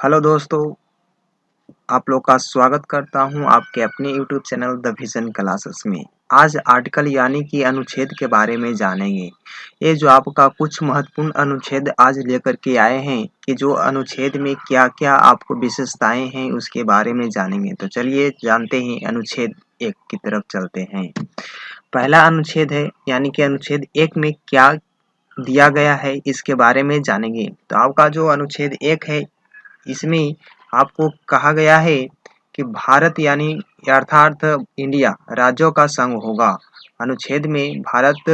Hello दोस्तों, आप लोग का स्वागत करता हूं आपके अपने YouTube channel the vision classes में। आज आर्टिकल यानी कि अनुच्छेद के बारे में जानेंगे। ये जो आपका कुछ महत्वपूर्ण अनुच्छेद आज लेकर के आए हैं कि जो अनुच्छेद में क्या-क्या आपको विशेषताएं हैं उसके बारे में जानेंगे। तो चलिए जानते हैं, अनुच्छेद 1 की तरफ चलते हैं। पहला अनुच्छेद है यानी कि अनुच्छेद 1 में क्या दिया गया है इसके बारे में जानेंगे। तो आपका जो अनुच्छेद 1 है इसमें आपको कहा गया है कि भारत यानी अर्थात इंडिया राज्यों का संघ होगा। अनुच्छेद में भारत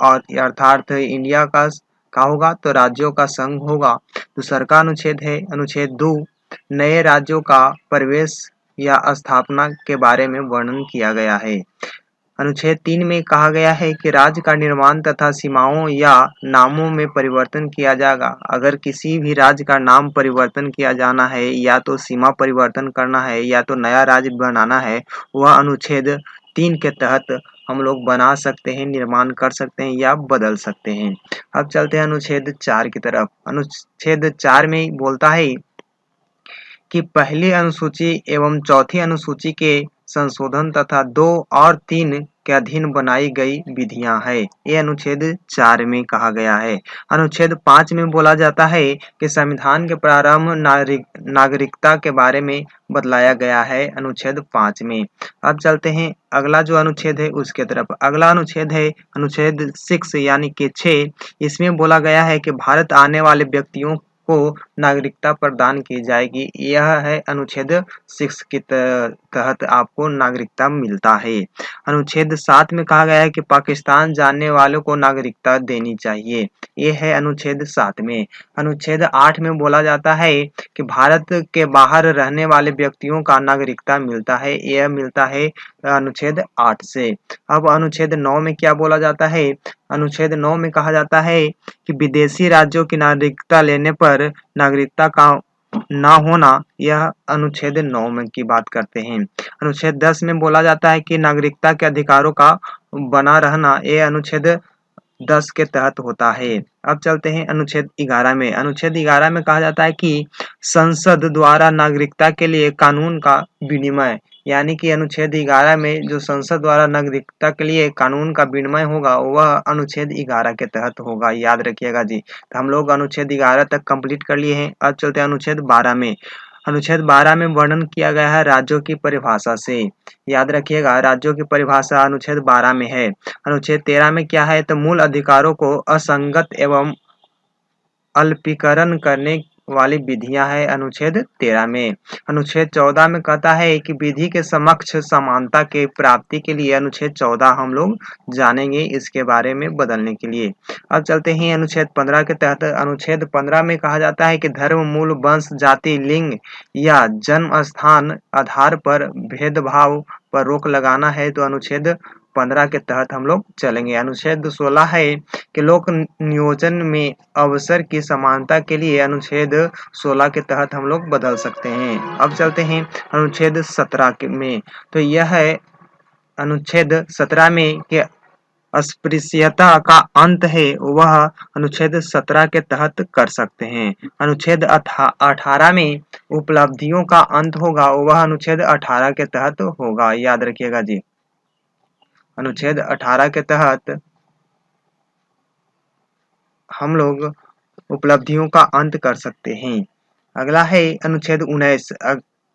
और अर्थात इंडिया का होगा तो राज्यों का संघ होगा। दूसरा का अनुच्छेद है अनुच्छेद 2, नए राज्यों का प्रवेश या स्थापना के बारे में वर्णन किया गया है। अनुच्छेद 3 में कहा गया है कि राज्य का निर्माण तथा सीमाओं या नामों में परिवर्तन किया जाएगा। अगर किसी भी राज्य का नाम परिवर्तन किया जाना है या तो सीमा परिवर्तन करना है या तो नया राज्य बनाना है, वह अनुच्छेद 3 के तहत हम लोग बना सकते हैं, निर्माण कर सकते हैं या बदल सकते हैं। अब चलते हैं अनुच्छेद 4 की तरफ। अनुच्छेद 4 में बोलता है कि पहली अनुसूची एवं चौथी अनुसूची के संशोधन तथा 2 और 3 के अधीन बनाई गई विधियां है। ये अनुच्छेद 4 में कहा गया है। अनुच्छेद 5 में बोला जाता है कि संविधान के प्रारंभ नागरिकता के बारे में बतलाया गया है अनुच्छेद 5 में। अब चलते हैं अगला जो अनुच्छेद है उसके तरफ। अगला अनुच्छेद है अनुच्छेद 6 यानी कि 6। इसमें बोला गया है कि भारत आने वाले व्यक्तियों को नागरिकता प्रदान की जाएगी। यह है अनुच्छेद 6 के तहत आपको नागरिकता मिलता है। अनुच्छेद 7 में कहा गया है कि पाकिस्तान जाने वालों को नागरिकता देनी चाहिए। ये है अनुच्छेद 7 में। अनुच्छेद 8 में बोला जाता है कि भारत के बाहर रहने वाले व्यक्तियों का नागरिकता मिलता है। यह मिलता है अनुच्छेद 8 से। अब अनुच्छेद 9 में क्या बोला जाता है? अनुच्छेद 9 में कहा जाता है कि विदेशी राज्यों की नागरिकता लेने पर नागरिकता का ना होना, यह अनुच्छेद 9 में की बात करते हैं। अनुच्छेद 10 में बोला जाता है कि नागरिकता के अधिकारों का बना रहना, यह अनुच्छेद 10 के तहत होता है। अब चलते हैं अनुच्छेद 11 में। अनुच्छेद 11 में कहा जाता है कि संसद द्वारा नागरिकता के लिए कानून का विनिमय, यानी कि अनुच्छेद 11 में जो संसद द्वारा नागरिकता के लिए कानून का विनिमय होगा वह अनुच्छेद 11 के तहत होगा, याद रखिएगा जी। तो हम लोग अनुच्छेद 11 तक कंप्लीट कर लिए हैं। अब चलते हैं अनुच्छेद 12 में। अनुच्छेद 12 में वर्णन किया गया है राज्यों की परिभाषा से। याद रखिएगा राज्यों की परिभाषा अनुच्छेद 12 में है। अनुच्छेद 13 में क्या है तो मूल अधिकारों को असंगत एवं अल्पीकरण करने वाली विधियां है अनुच्छेद 13 में। अनुच्छेद 14 में कहता है कि विधि के समक्ष समानता के प्राप्ति के लिए अनुच्छेद 14 हम लोग जानेंगे इसके बारे में बदलने के लिए। अब चलते हैं अनुच्छेद 15 के तहत। अनुच्छेद 15 में कहा जाता है कि धर्म, मूल, वंश, जाति, लिंग या जन्म स्थान आधार पर भेदभाव पर रोक लगाना है तो अनुच्छेद 15 के तहत हम लोग चलेंगे। अनुच्छेद 16 है कि लोक नियोजन में अवसर की समानता के लिए अनुच्छेद 16 के तहत हम लोग बदल सकते हैं। अब चलते हैं अनुच्छेद 17 में। तो यह है अनुच्छेद 17 में कि अस्पृश्यता का अंत है वह अनुच्छेद 17 के तहत कर सकते हैं। अनुच्छेद 18 में उपलब्धियों का अंत होगा वह अनुच्छेद 18 के तहत होगा, याद रखिएगा जी। अनुच्छेद 18 के तहत हम लोग उपलब्धियों का अंत कर सकते हैं। अगला है अनुच्छेद 19।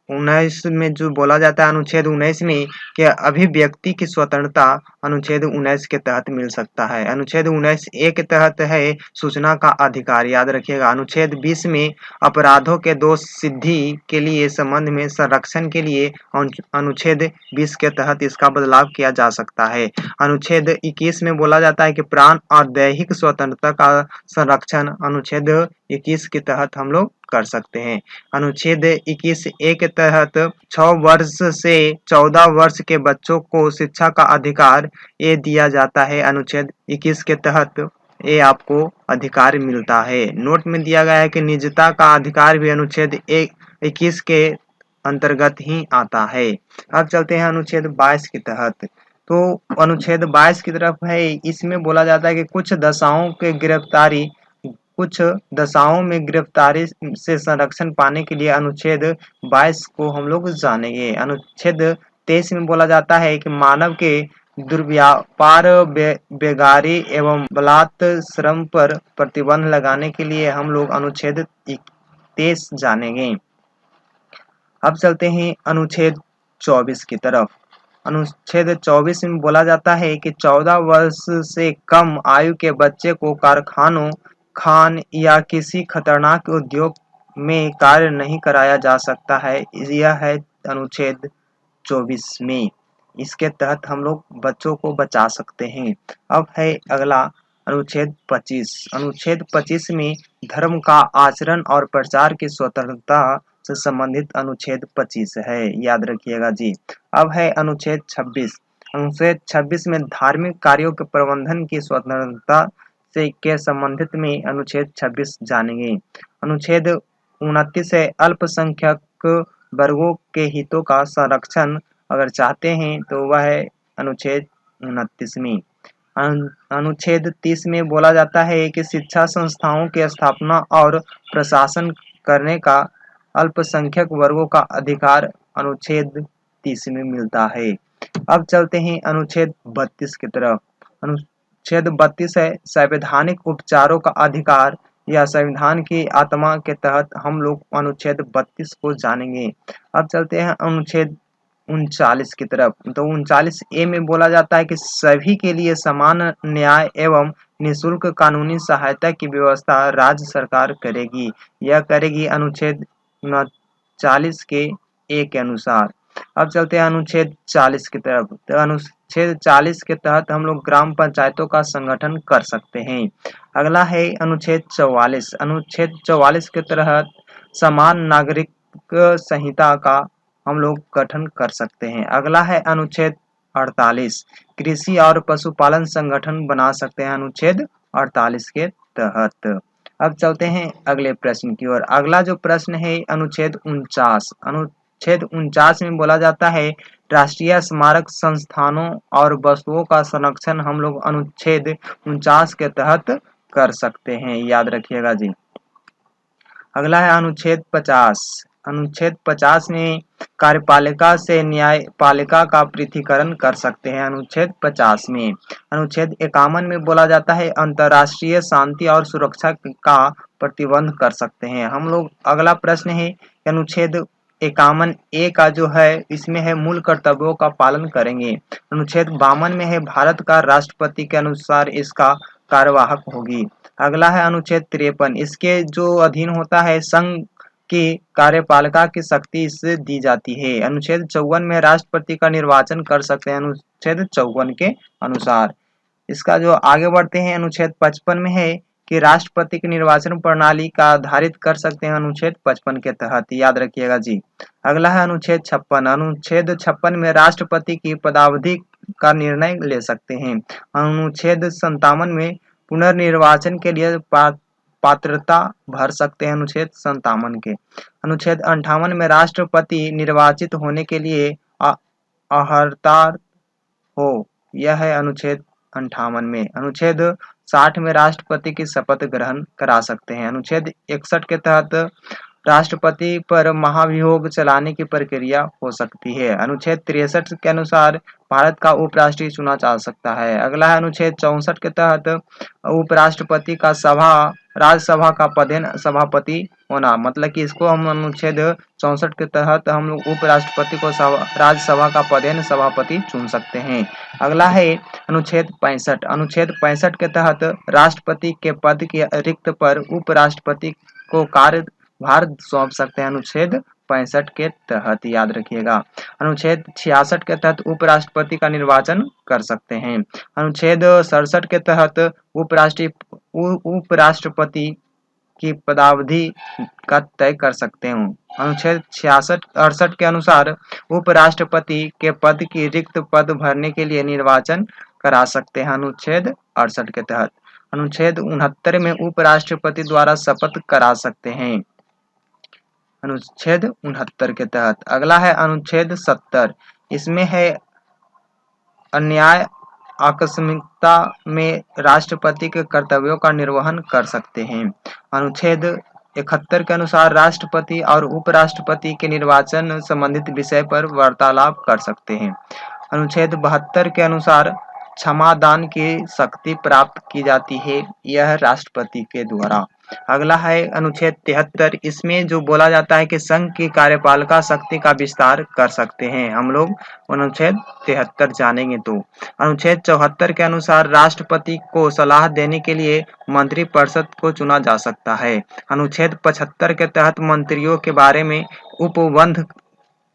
19 में जो बोला जाता है अनुच्छेद 19 में कि अभिव्यक्ति की स्वतंत्रता अनुच्छेद 19 के तहत मिल सकता है। अनुच्छेद 19 ए के तहत है सूचना का अधिकार, याद रखिएगा। अनुच्छेद 20 में अपराधों के दोष सिद्धि के लिए संबंध में संरक्षण के लिए अनुच्छेद 20 के तहत इसका बदलाव किया जा सकता है। अनुच्छेद 21 में बोला जाता है कि प्राण और दैहिक स्वतंत्रता का संरक्षण अनुच्छेद 21 के तहत हम लोग कर सकते हैं। अनुच्छेद 21 ए के तहत 6 वर्ष से 14 वर्ष के बच्चों को शिक्षा का अधिकार ये दिया जाता है। अनुच्छेद 21 के तहत ये आपको अधिकार मिलता है। नोट में दिया गया है कि निजता का अधिकार भी अनुच्छेद 21 के अंतर्गत ही आता है। अब चलते हैं अनुच्छेद 22 के तहत। तो अनुच्छेद 22 की तरफ है। इसमें बोला जाता है कि कुछ दशाओं के गिरफ्तारी कुछ दशाओं में गिरफ्तारी से संरक्षण पाने के लिए अनुच्छेद 22 को हम लोग जानेंगे। अनुच्छेद 23 में बोला जाता है कि मानव के दुर्व्यापार, बेगारी एवं बलात् श्रम पर प्रतिबंध लगाने के लिए हम लोग अनुच्छेद 23 जानेंगे। अब चलते हैं अनुच्छेद 24 की तरफ। अनुच्छेद 24 में बोला जाता है कि 14 वर्ष से कम आयु के बच्चे को कारखानों, खान या किसी खतरनाक उद्योग में कार्य नहीं कराया जा सकता है। यह है अनुच्छेद 24 में। इसके तहत हम लोग बच्चों को बचा सकते हैं। अब है अगला अनुच्छेद 25। अनुच्छेद 25 में धर्म का आचरण और प्रचार की स्वतंत्रता से संबंधित अनुच्छेद 25 है, याद रखिएगा जी। अब है अनुच्छेद 26। अनुच्छेद 26 में धार्मिक कार्यों के प्रबंधन की स्वतंत्रता से के संबंधित में अनुच्छेद 26 जानेंगे। अनुच्छेद 29 है अल्पसंख्यक वर्गों के हितों का संरक्षण अगर चाहते हैं तो वह है अनुच्छेद 29 में। अनुच्छेद 30 में बोला जाता है कि शिक्षा संस्थाओं की स्थापना और प्रशासन करने का अल्पसंख्यक वर्गों का अधिकार अनुच्छेद 30 में मिलता है। अब चलते हैं अनुच्छेद 32 की तरफ। अनुच्छेद 32 है संवैधानिक उपचारों का अधिकार या संविधान की आत्मा के तहत हम लोग अनुच्छेद 32 को जानेंगे। अब चलते हैं अनुच्छेद 39 की तरफ। तो 39 ए में बोला जाता है कि सभी के लिए समान न्याय एवं निःशुल्क कानूनी सहायता की व्यवस्था राज्य सरकार करेगी। यह करेगी अनुच्छेद 39 के ए के अनुसार। अब चलते हैं अनुच्छेद 40 की तरफ। तो अनुच्छेद 40 के तहत हम लोग ग्राम पंचायतों का संगठन कर सकते हैं। अगला है अनुच्छेद 44। अनुच्छेद 44 के तहत समान नागरिक संहिता का हम लोग गठन कर सकते हैं। अगला है अनुच्छेद 48। कृषि और पशुपालन संगठन बना सकते हैं अनुच्छेद 48 के तहत। अब चलते हैं अगले प्रश्न की ओर। अगला जो प्रश्न है अनुच्छेद 49। अनुच्छेद 49 में बोला जाता है राष्ट्रीय स्मारक संस्थानों और वस्तुओं का संरक्षण हम लोग अनुच्छेद 49 के तहत कर सकते हैं, याद रखिएगा जी। अगला है अनुच्छेद 50। अनुच्छेद 50 में कार्यपालिका से न्यायपालिका का पृथक्करण कर सकते हैं अनुच्छेद 50 में। अनुच्छेद 51 में बोला जाता है अंतर्राष्ट्रीय शांति और सुरक्षा का प्रतिबंध कर सकते हैं हम लोग। अगला प्रश्न है अनुच्छेद 51 ए का जो है इसमें है मूल कर्तव्यों का पालन करेंगे। अनुच्छेद 52 में है भारत का राष्ट्रपति के अनुसार इसका कार्यवाहक होगी। अगला है अनुच्छेद 53। इसके जो अधीन होता है संघ की कार्यपालिका की शक्ति इससे दी जाती है। अनुच्छेद 54 में राष्ट्रपति का निर्वाचन कर सकते हैं अनुच्छेद 54 के अनुसार। इसका जो आगे बढ़ते हैं अनुच्छेद 55 में है कि राष्ट्रपति की निर्वाचन प्रणाली का आधारित कर सकते हैं अनुच्छेद 55 के तहत, याद रखिएगा जी। अगला है अनुच्छेद 56। अनुच्छेद 56 में राष्ट्रपति की पदावधि का निर्णय ले सकते हैं। अनुच्छेद 57 में पुनर्निर्वाचन के लिए पात्रता भर सकते हैं अनुच्छेद 57 के। अनुच्छेद 58 में राष्ट्रपति निर्वाचित होने के लिए अर्हता हो, यह है अनुच्छेद 58 में। अनुच्छेद 60 में राष्ट्रपति की शपथ ग्रहण करा सकते हैं। अनुच्छेद 61 के तहत राष्ट्रपति पर महाभियोग चलाने की प्रक्रिया हो सकती है। अनुच्छेद 63 के अनुसार भारत का उपराष्ट्रपति चुना जा सकता है। अगला है अनुच्छेद 64 के तहत उपराष्ट्रपति का राज्यसभा का पदेन सभापति होना, मतलब कि इसको हम अनुच्छेद 64 के तहत हम लोग उपराष्ट्रपति को राज्यसभा का पदेन सभापति चुन सकते हैं। अगला है अनुच्छेद 65। अनुच्छेद 65 के तहत राष्ट्रपति के पद के रिक्त पर उपराष्ट्रपति को कार्यभार सौंप सकते हैं अनुच्छेद 65 के तहत, याद रखिएगा। अनुच्छेद 66 के तहत उपराष्ट्रपति का निर्वाचन कर सकते हैं। अनुच्छेद 67 के तहत उपराष्ट्रपति की पदावधि का तय कर सकते हैं। अनुच्छेद 66-68 के अनुसार उपराष्ट्रपति के पद की रिक्त पद भरने के लिए निर्वाचन करा सकते हैं अनुच्छेद 68 के तहत। अनुच्छेद 69 में उपराष्ट्रपति द्वारा शपथ करा सकते हैं अनुच्छेद 69 के तहत। अगला है अनुच्छेद 70। इसमें है अन्याय आकस्मिकता में राष्ट्रपति के कर्तव्यों का निर्वहन कर सकते हैं। अनुच्छेद 71 के अनुसार राष्ट्रपति और उपराष्ट्रपति के निर्वाचन संबंधित विषय पर वार्तालाप कर सकते हैं। अनुच्छेद 72 के अनुसार क्षमादान की शक्ति प्राप्त की जाती है, यह राष्ट्रपति के द्वारा। अगला है अनुच्छेद 73। इसमें जो बोला जाता है कि संघ की कार्यपालिका शक्ति का विस्तार कर सकते हैं। हम लोग अनुच्छेद 73 जानेंगे तो अनुच्छेद 74 के अनुसार राष्ट्रपति को सलाह देने के लिए मंत्रिपरिषद को चुना जा सकता है। अनुच्छेद 75 के तहत मंत्रियों के बारे में उपबंध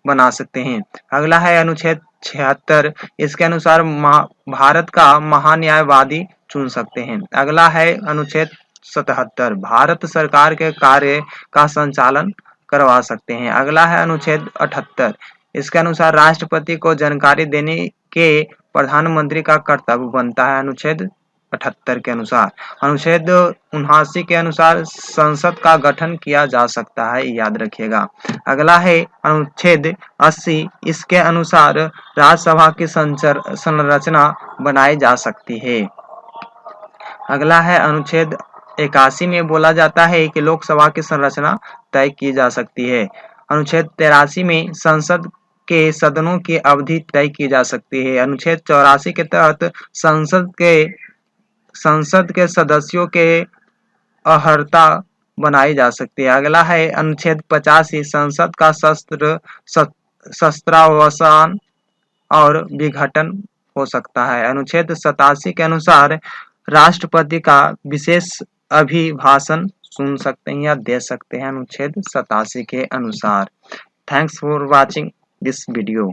बना सकते हैं। अगला है अनुच्छेद 76। इसके अनुसार भारत का महान्यायवादी चुन सकते हैं। अगला है अनुच्छेद 77। भारत सरकार के कार्य का संचालन करवा सकते हैं। अगला है अनुच्छेद 78। इसके अनुसार राष्ट्रपति को जानकारी देने के प्रधानमंत्री का कर्तव्य बनता है। अनुच्छेद 78 के अनुसार। अनुच्छेद 79 के अनुसार संसद का गठन किया जा सकता है, याद रखिएगा। अगला है अनुच्छेद 80। इसके अनुसार राज्यसभा की संरचना बनाई जा सकती है। अगला है अनुच्छेद 81 में बोला जाता है कि लोकसभा की संरचना तय की जा सकती है। अनुच्छेद 83 में संसद के सदनों की अवधि तय की जा सकती है। अनुच्छेद 84 के तहत संसद के सदस्यों के अर्हता बनाई जा सकती है। अगला है अनुच्छेद 85। संसद का शस्त्रावसान और विघटन हो सकता है। अनुच्छेद 87 के अनुसार राष्ट्रपति का विशेष अभिभाषण सुन सकते हैं या दे सकते हैं। अनुच्छेद 87 के अनुसार। Thanks for watching this video.